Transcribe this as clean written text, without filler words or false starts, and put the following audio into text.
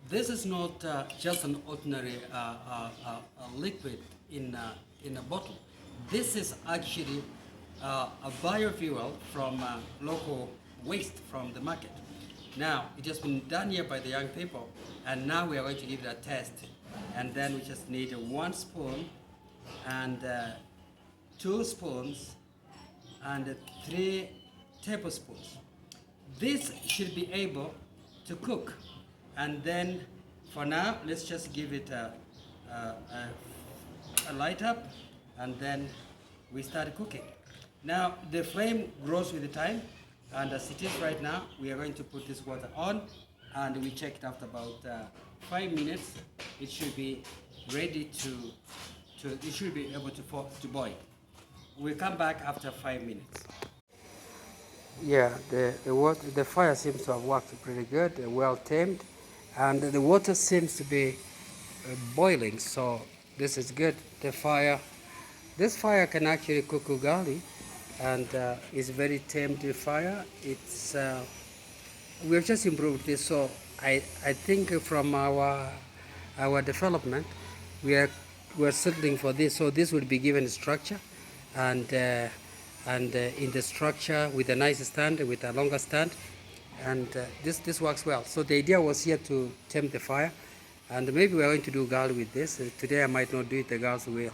This is not just an ordinary liquid in a bottle. This is actually a biofuel from local waste from the market. Now, it has been done here by the young people, and now we are going to give it a test. And then we just need 1 spoon and 2 spoons and 3 tablespoons. This should be able to cook. And then for now, let's just give it a light up, and then we start cooking. Now the flame grows with the time, and as it is right now, we are going to put this water on, and we check it after about 5 minutes. It should be ready it should be able to boil. We'll come back after 5 minutes. Yeah, the fire seems to have worked pretty good, well tamed, and the water seems to be boiling, so this is good. This fire can actually cook ugali, and it's very tamed fire. We've just improved this, so I think from our development, we're settling for this. So this will be given structure, and in the structure with a nice stand, with a longer stand, and this works well. So the idea was here to tame the fire, and maybe we're going to do gal with this. Today I might not do it, the girls will.